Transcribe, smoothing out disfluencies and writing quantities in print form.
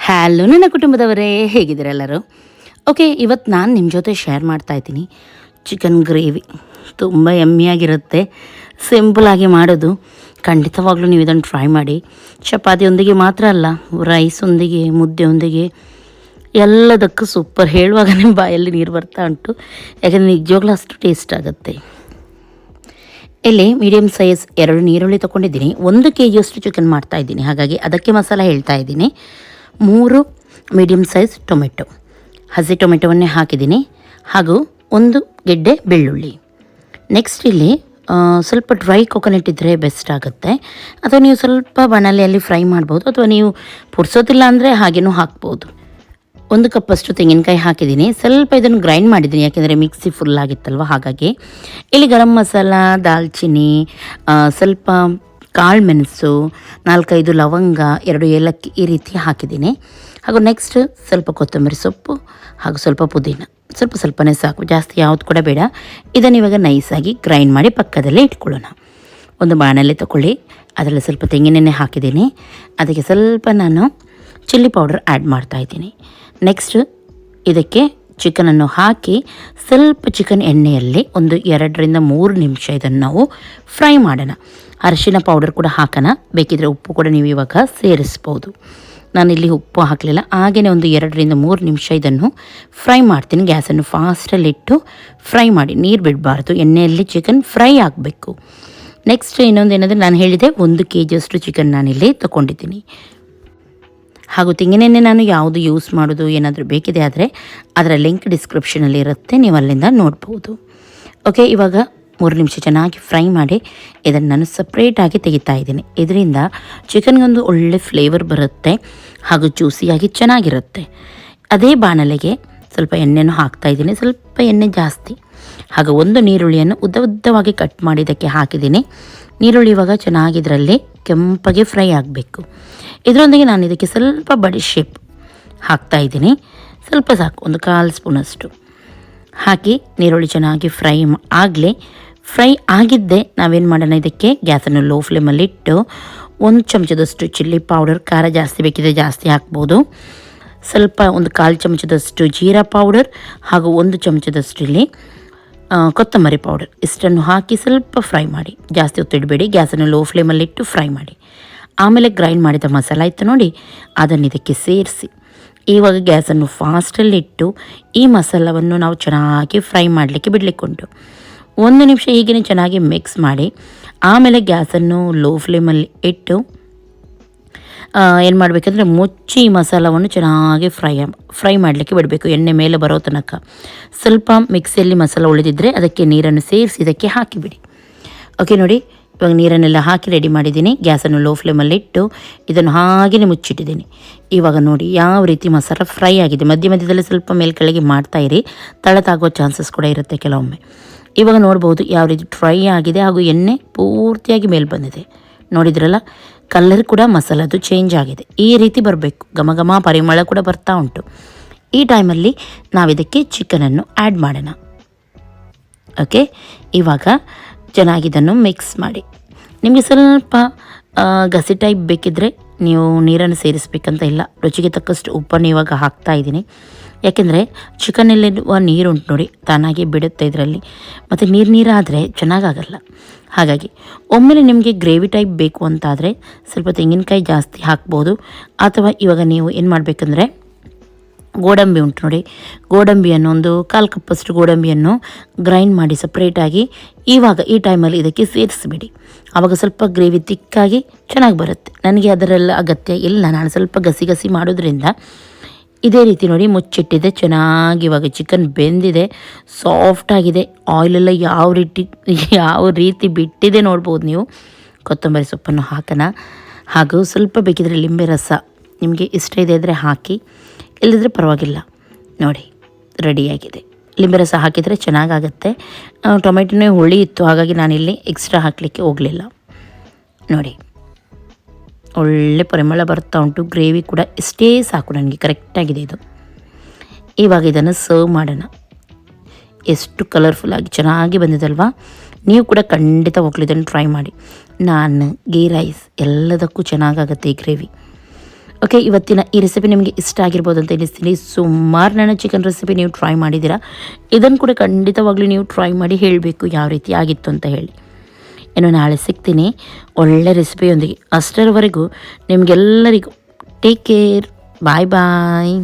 Hello ನನ್ನ ಕುಟುಂಬದವರೇ, ಹೇಗಿದ್ದೀರ ಎಲ್ಲರೂ? ಓಕೆ, ಇವತ್ತು ನಾನು ನಿಮ್ಮ ಜೊತೆ ಶೇರ್ ಮಾಡ್ತಾಯಿದ್ದೀನಿ ಚಿಕನ್ ಗ್ರೇವಿ. ತುಂಬ ಯಮ್ಮಿಯಾಗಿರುತ್ತೆ, ಸಿಂಪಲಾಗಿ ಮಾಡೋದು. ಖಂಡಿತವಾಗ್ಲೂ ನೀವು ಇದನ್ನು ಟ್ರೈ ಮಾಡಿ. ಚಪಾತಿಯೊಂದಿಗೆ ಮಾತ್ರ ಅಲ್ಲ, ರೈಸೊಂದಿಗೆ, ಮುದ್ದೆಯೊಂದಿಗೆ ಎಲ್ಲದಕ್ಕೂ ಸೂಪರ್. ಹೇಳುವಾಗ ನಿಮ್ಮ ಬಾಯಲ್ಲಿ ನೀರು ಬರ್ತಾ ಉಂಟು, ಯಾಕಂದರೆ ನಿಜವಾಗ್ಲೂ ಅಷ್ಟು ಟೇಸ್ಟ್ ಆಗುತ್ತೆ. ಇಲ್ಲಿ ಮೀಡಿಯಮ್ ಸೈಜ್ 2 ನೀರುಳ್ಳಿ ತೊಗೊಂಡಿದ್ದೀನಿ. 1 kg ಚಿಕನ್ ಮಾಡ್ತಾಯಿದ್ದೀನಿ, ಹಾಗಾಗಿ ಅದಕ್ಕೆ ಮಸಾಲ ಹೇಳ್ತಾ ಇದ್ದೀನಿ. 3 ಮೀಡಿಯಮ್ ಸೈಜ್ ಟೊಮೆಟೊ, ಹಸಿ ಟೊಮೆಟೊವನ್ನೇ ಹಾಕಿದ್ದೀನಿ, ಹಾಗೂ 1 ಗೆಡ್ಡೆ ಬೆಳ್ಳುಳ್ಳಿ. ನೆಕ್ಸ್ಟ್ ಇಲ್ಲಿ ಸ್ವಲ್ಪ ಡ್ರೈ ಕೊಕೊನಟ್ ಇದ್ದರೆ ಬೆಸ್ಟ್ ಆಗುತ್ತೆ, ಅಥವಾ ನೀವು ಸ್ವಲ್ಪ ಬಾಣಲೆಯಲ್ಲಿ ಫ್ರೈ ಮಾಡ್ಬೋದು, ಅಥವಾ ನೀವು ಪುರ್ಸೋತಿಲ್ಲ ಅಂದರೆ ಹಾಗೇನೂ ಹಾಕ್ಬೋದು. 1 ಕಪ್ಪಷ್ಟು ತೆಂಗಿನಕಾಯಿ ಹಾಕಿದ್ದೀನಿ. ಸ್ವಲ್ಪ ಇದನ್ನು ಗ್ರೈಂಡ್ ಮಾಡಿದ್ದೀನಿ, ಯಾಕೆಂದರೆ ಮಿಕ್ಸಿ ಫುಲ್ ಆಗಿತ್ತಲ್ವ, ಹಾಗಾಗಿ. ಇಲ್ಲಿ ಗರಂ ಮಸಾಲ, ದಾಲ್ಚಿನ್ನಿ, ಸ್ವಲ್ಪ ಕಾಳು ಮೆಣಸು, 4-5 ಲವಂಗ, 2 ಏಲಕ್ಕಿ ಈ ರೀತಿ ಹಾಕಿದ್ದೀನಿ. ಹಾಗೂ ನೆಕ್ಸ್ಟ್ ಸ್ವಲ್ಪ ಕೊತ್ತಂಬರಿ ಸೊಪ್ಪು, ಹಾಗೂ ಸ್ವಲ್ಪ ಪುದೀನ, ಸ್ವಲ್ಪನೇ ಸಾಕು, ಜಾಸ್ತಿ ಯಾವುದು ಕೂಡ ಬೇಡ. ಇದನ್ನು ಇವಾಗ ನೈಸಾಗಿ ಗ್ರೈಂಡ್ ಮಾಡಿ ಪಕ್ಕದಲ್ಲೇ ಇಟ್ಕೊಳ್ಳೋಣ. ಒಂದು ಬಾಣಲೆ ತಗೊಳ್ಳಿ, ಅದರಲ್ಲಿ ಸ್ವಲ್ಪ ತೆಂಗಿನೆಣ್ಣೆ ಹಾಕಿದ್ದೀನಿ. ಅದಕ್ಕೆ ಸ್ವಲ್ಪ ನಾನು ಚಿಲ್ಲಿ ಪೌಡರ್ ಆ್ಯಡ್ ಮಾಡ್ತಾಯಿದ್ದೀನಿ. ನೆಕ್ಸ್ಟ್ ಇದಕ್ಕೆ ಚಿಕನನ್ನು ಹಾಕಿ ಸ್ವಲ್ಪ ಚಿಕನ್ ಎಣ್ಣೆಯಲ್ಲಿ ಒಂದು 2-3 ನಿಮಿಷ ಇದನ್ನು ನಾವು ಫ್ರೈ ಮಾಡೋಣ. ಅರಿಶಿನ ಪೌಡರ್ ಕೂಡ ಹಾಕೋಣ, ಬೇಕಿದ್ರೆ ಉಪ್ಪು ಕೂಡ ನೀವು ಇವಾಗ ಸೇರಿಸ್ಬೋದು. ನಾನಿಲ್ಲಿ ಉಪ್ಪು ಹಾಕಲಿಲ್ಲ, ಹಾಗೆಯೇ ಒಂದು 2-3 ನಿಮಿಷ ಇದನ್ನು ಫ್ರೈ ಮಾಡ್ತೀನಿ. ಗ್ಯಾಸನ್ನು ಫಾಸ್ಟಲ್ಲಿಟ್ಟು ಫ್ರೈ ಮಾಡಿ, ನೀರು ಬಿಡಬಾರ್ದು, ಎಣ್ಣೆಯಲ್ಲಿ ಚಿಕನ್ ಫ್ರೈ ಆಗಬೇಕು. ನೆಕ್ಸ್ಟ್ ಇನ್ನೊಂದು ಏನಂದರೆ, ನಾನು ಹೇಳಿದೆ 1 kg ಚಿಕನ್ ನಾನಿಲ್ಲಿ ತೊಗೊಂಡಿದ್ದೀನಿ. ಹಾಗೂ ತೆಂಗಿನೆಣ್ಣೆ ನಾನು ಯಾವುದು ಯೂಸ್ ಮಾಡೋದು ಏನಾದರೂ ಬೇಕಿದೆ ಆದರೆ ಅದರ ಲಿಂಕ್ ಡಿಸ್ಕ್ರಿಪ್ಷನಲ್ಲಿ ಇರುತ್ತೆ, ನೀವು ಅಲ್ಲಿಂದ ನೋಡ್ಬೋದು. ಓಕೆ, ಇವಾಗ 3 ನಿಮಿಷ ಚೆನ್ನಾಗಿ ಫ್ರೈ ಮಾಡಿ ಇದನ್ನು ನಾನು ಸಪ್ರೇಟಾಗಿ ತೆಗಿತಾ ಇದ್ದೀನಿ. ಇದರಿಂದ ಚಿಕನ್ಗೊಂದು ಒಳ್ಳೆ ಫ್ಲೇವರ್ ಬರುತ್ತೆ, ಹಾಗೂ ಜ್ಯೂಸಿಯಾಗಿ ಚೆನ್ನಾಗಿರುತ್ತೆ. ಅದೇ ಬಾಣಲೆಗೆ ಸ್ವಲ್ಪ ಎಣ್ಣೆನೂ ಹಾಕ್ತಾಯಿದ್ದೀನಿ, ಸ್ವಲ್ಪ ಎಣ್ಣೆ ಜಾಸ್ತಿ. ಹಾಗೂ 1 ನೀರುಳ್ಳಿಯನ್ನು ಉದ್ದವಾಗಿ ಕಟ್ ಮಾಡಿ ಇದಕ್ಕೆ ಹಾಕಿದ್ದೀನಿ. ನೀರುಳ್ಳಿ ಇವಾಗ ಚೆನ್ನಾಗಿ ಇದರಲ್ಲಿ ಕೆಂಪಗೆ ಫ್ರೈ ಆಗಬೇಕು. ಇದರೊಂದಿಗೆ ನಾನು ಇದಕ್ಕೆ ಸ್ವಲ್ಪ ಬಡಿಶೇಪ್ ಹಾಕ್ತಾಯಿದ್ದೀನಿ, ಸ್ವಲ್ಪ ಸಾಕು, 1/4 ಸ್ಪೂನಷ್ಟು ಹಾಕಿ ನೀರುಳ್ಳಿ ಚೆನ್ನಾಗಿ ಫ್ರೈ ಆಗಿದ್ದೆ ನಾವೇನು ಮಾಡೋಣ, ಇದಕ್ಕೆ ಗ್ಯಾಸನ್ನು ಲೋ ಫ್ಲೇಮಲ್ಲಿಟ್ಟು 1 ಚಮಚದಷ್ಟು ಚಿಲ್ಲಿ ಪೌಡರ್, ಖಾರ ಜಾಸ್ತಿ ಬೇಕಿದೆ ಜಾಸ್ತಿ ಹಾಕ್ಬೋದು, ಸ್ವಲ್ಪ 1/4 ಚಮಚದಷ್ಟು ಜೀರಾ ಪೌಡರ್, ಹಾಗೂ 1 ಚಮಚದಷ್ಟು ಇಲ್ಲಿ ಕೊತ್ತಂಬರಿ ಪೌಡರ್, ಇಷ್ಟನ್ನು ಹಾಕಿ ಸ್ವಲ್ಪ ಫ್ರೈ ಮಾಡಿ. ಜಾಸ್ತಿ ಹೊತ್ತಿಡಬೇಡಿ, ಗ್ಯಾಸನ್ನು ಲೋ ಫ್ಲೇಮಲ್ಲಿಟ್ಟು ಫ್ರೈ ಮಾಡಿ. ಆಮೇಲೆ ಗ್ರೈಂಡ್ ಮಾಡಿದ ಮಸಾಲ ಇತ್ತು ನೋಡಿ, ಅದನ್ನು ಇದಕ್ಕೆ ಸೇರಿಸಿ ಇವಾಗ ಗ್ಯಾಸನ್ನು ಫಾಸ್ಟಲ್ಲಿಟ್ಟು ಈ ಮಸಾಲವನ್ನು ನಾವು ಚೆನ್ನಾಗಿ ಫ್ರೈ ಮಾಡಲಿಕ್ಕೆ ಬಿಡಲಿಕ್ಕುಂಟು. 1 ನಿಮಿಷ ಹೀಗೆ ಚೆನ್ನಾಗಿ ಮಿಕ್ಸ್ ಮಾಡಿ, ಆಮೇಲೆ ಗ್ಯಾಸನ್ನು ಲೋ ಫ್ಲೇಮಲ್ಲಿ ಇಟ್ಟು ಏನು ಮಾಡಬೇಕಂದ್ರೆ ಮುಚ್ಚಿ ಈ ಮಸಾಲವನ್ನು ಚೆನ್ನಾಗಿ ಫ್ರೈ ಮಾಡಲಿಕ್ಕೆ ಬಿಡಬೇಕು, ಎಣ್ಣೆ ಮೇಲೆ ಬರೋ ತನಕ. ಸ್ವಲ್ಪ ಮಿಕ್ಸಿಯಲ್ಲಿ ಮಸಾಲ ಉಳಿದಿದ್ದರೆ ಅದಕ್ಕೆ ನೀರನ್ನು ಸೇರಿಸಿ ಇದಕ್ಕೆ ಹಾಕಿಬಿಡಿ. ಓಕೆ ನೋಡಿ, ಇವಾಗ ನೀರನ್ನೆಲ್ಲ ಹಾಕಿ ರೆಡಿ ಮಾಡಿದ್ದೀನಿ. ಗ್ಯಾಸನ್ನು ಲೋ ಫ್ಲೇಮಲ್ಲಿಟ್ಟು ಇದನ್ನು ಹಾಗೆಯೇ ಮುಚ್ಚಿಟ್ಟಿದ್ದೀನಿ. ಇವಾಗ ನೋಡಿ ಯಾವ ರೀತಿ ಮಸಾಲ ಫ್ರೈ ಆಗಿದೆ. ಮಧ್ಯದಲ್ಲಿ ಸ್ವಲ್ಪ ಮೇಲ್ಕೆಳಗೆ ಮಾಡ್ತಾಯಿರಿ, ತಳತಾಗೋ ಚಾನ್ಸಸ್ ಕೂಡ ಇರುತ್ತೆ ಕೆಲವೊಮ್ಮೆ. ಇವಾಗ ನೋಡ್ಬೋದು ಯಾವ ರೀತಿ ಫ್ರೈ ಆಗಿದೆ, ಹಾಗೂ ಎಣ್ಣೆ ಪೂರ್ತಿಯಾಗಿ ಮೇಲೆ ಬಂದಿದೆ. ನೋಡಿದ್ರಲ್ಲ, ಕಲರ್ ಕೂಡ ಮಸಾಲದು ಚೇಂಜ್ ಆಗಿದೆ. ಈ ರೀತಿ ಬರಬೇಕು, ಘಮ ಪರಿಮಳ ಕೂಡ ಬರ್ತಾ ಉಂಟು. ಈ ಟೈಮಲ್ಲಿ ನಾವಿದಕ್ಕೆ ಚಿಕನನ್ನು ಆ್ಯಡ್ ಮಾಡೋಣ. ಓಕೆ, ಇವಾಗ ಚೆನ್ನಾಗಿದ್ದನ್ನು ಮಿಕ್ಸ್ ಮಾಡಿ. ನಿಮಗೆ ಸ್ವಲ್ಪ ಗಸಿ ಟೈಪ್ ಬೇಕಿದ್ದರೆ ನೀವು ನೀರನ್ನು ಸೇರಿಸಬೇಕಂತ ಇಲ್ಲ, ರುಚಿಗೆ ತಕ್ಕಷ್ಟು ಉಪ್ಪನ್ನು ಇವಾಗ ಹಾಕ್ತಾಯಿದ್ದೀನಿ. ಯಾಕೆಂದರೆ ಚಿಕನಲ್ಲಿರುವ ನೀರು ಉಂಟು ನೋಡಿ, ತಾನಾಗಿ ಬಿಡುತ್ತೆ ಇದರಲ್ಲಿ, ಮತ್ತು ನೀರಾದರೆ ಚೆನ್ನಾಗಾಗಲ್ಲ. ಹಾಗಾಗಿ ಒಮ್ಮೆಲೆ ನಿಮಗೆ ಗ್ರೇವಿ ಟೈಪ್ ಬೇಕು ಅಂತಾದರೆ ಸ್ವಲ್ಪ ತೆಂಗಿನಕಾಯಿ ಜಾಸ್ತಿ ಹಾಕ್ಬೋದು, ಅಥವಾ ಇವಾಗ ನೀವು ಏನು ಮಾಡಬೇಕಂದ್ರೆ ಗೋಡಂಬಿ ಉಂಟು ನೋಡಿ, ಗೋಡಂಬಿಯನ್ನು 1/4 ಕಪ್ಪಷ್ಟು ಗೋಡಂಬಿಯನ್ನು ಗ್ರೈಂಡ್ ಮಾಡಿ ಸಪ್ರೇಟಾಗಿ ಇವಾಗ ಈ ಟೈಮಲ್ಲಿ ಇದಕ್ಕೆ ಸೇರಿಸಿಬಿಡಿ. ಆವಾಗ ಸ್ವಲ್ಪ ಗ್ರೇವಿ ತಿಕ್ಕಾಗಿ ಚೆನ್ನಾಗಿ ಬರುತ್ತೆ. ನನಗೆ ಅದರೆಲ್ಲ ಅಗತ್ಯ ಇಲ್ಲ, ನಾನು ಸ್ವಲ್ಪ ಗಸಿ ಮಾಡೋದ್ರಿಂದ ಇದೇ ರೀತಿ ನೋಡಿ ಮುಚ್ಚಿಟ್ಟಿದೆ. ಚೆನ್ನಾಗಿ ಇವಾಗ ಚಿಕನ್ ಬೆಂದಿದೆ, ಸಾಫ್ಟಾಗಿದೆ, ಆಯಿಲೆಲ್ಲ ಯಾವ ರೀತಿ ಬಿಟ್ಟಿದೆ ನೋಡ್ಬೋದು ನೀವು. ಕೊತ್ತಂಬರಿ ಸೊಪ್ಪನ್ನು ಹಾಕೋಣ, ಹಾಗೂ ಸ್ವಲ್ಪ ಬೇಕಿದ್ರೆ ಲಿಂಬೆ ರಸ ನಿಮಗೆ ಇಷ್ಟ ಇದೆ ಅಂದರೆ ಹಾಕಿ, ಇಲ್ಲದಿದ್ದರೆ ಪರವಾಗಿಲ್ಲ. ನೋಡಿ ರೆಡಿಯಾಗಿದೆ. ಲಿಂಬೆ ರಸ ಹಾಕಿದರೆ ಚೆನ್ನಾಗಾಗುತ್ತೆ. ಟೊಮೆಟೊನೇ ಹುಳಿ ಇತ್ತು, ಹಾಗಾಗಿ ನಾನಿಲ್ಲಿ ಎಕ್ಸ್ಟ್ರಾ ಹಾಕಲಿಕ್ಕೆ ಹೋಗಲಿಲ್ಲ. ನೋಡಿ ಒಳ್ಳೆ ಪರಿಮಳ ಬರ್ತಾ ಉಂಟು, ಗ್ರೇವಿ ಕೂಡ ಇಷ್ಟೇ ಸಾಕು ನನಗೆ, ಕರೆಕ್ಟಾಗಿದೆ ಇದು. ಇವಾಗ ಇದನ್ನು ಸರ್ವ್ ಮಾಡೋಣ. ಎಷ್ಟು ಕಲರ್ಫುಲ್ಲಾಗಿ ಚೆನ್ನಾಗಿ ಬಂದಿದಲ್ವಾ. ನೀವು ಕೂಡ ಖಂಡಿತ ಇದನ್ನು ಟ್ರೈ ಮಾಡಿ. ನಾನ್, ಗೀ ರೈಸ್ ಎಲ್ಲದಕ್ಕೂ ಚೆನ್ನಾಗಾಗುತ್ತೆ ಈ ಗ್ರೇವಿ. ಓಕೆ, ಇವತ್ತಿನ ಈ ರೆಸಿಪಿ ನಿಮಗೆ ಇಷ್ಟ ಆಗಿರ್ಬೋದು ಅಂತ ಎನಿಸ್ತೀನಿ. ಸುಮಾರು ನನ್ನ ಚಿಕನ್ ರೆಸಿಪಿ ನೀವು ಟ್ರೈ ಮಾಡಿದ್ದೀರಾ. ಇದನ್ನು ಕೂಡ ಖಂಡಿತವಾಗ್ಲೂ ನೀವು ಟ್ರೈ ಮಾಡಿ ಹೇಳಬೇಕು ಯಾವ ರೀತಿ ಆಗಿತ್ತು ಅಂತ ಹೇಳಿ. ಇನ್ನು ನಾಳೆ ಸಿಗ್ತೀನಿ ಒಳ್ಳೆ ರೆಸಿಪಿಯೊಂದಿಗೆ. ಅಷ್ಟರವರೆಗೂ ನಿಮಗೆಲ್ಲರಿಗೂ ಟೇಕ್ ಕೇರ್. ಬಾಯ್ ಬಾಯ್.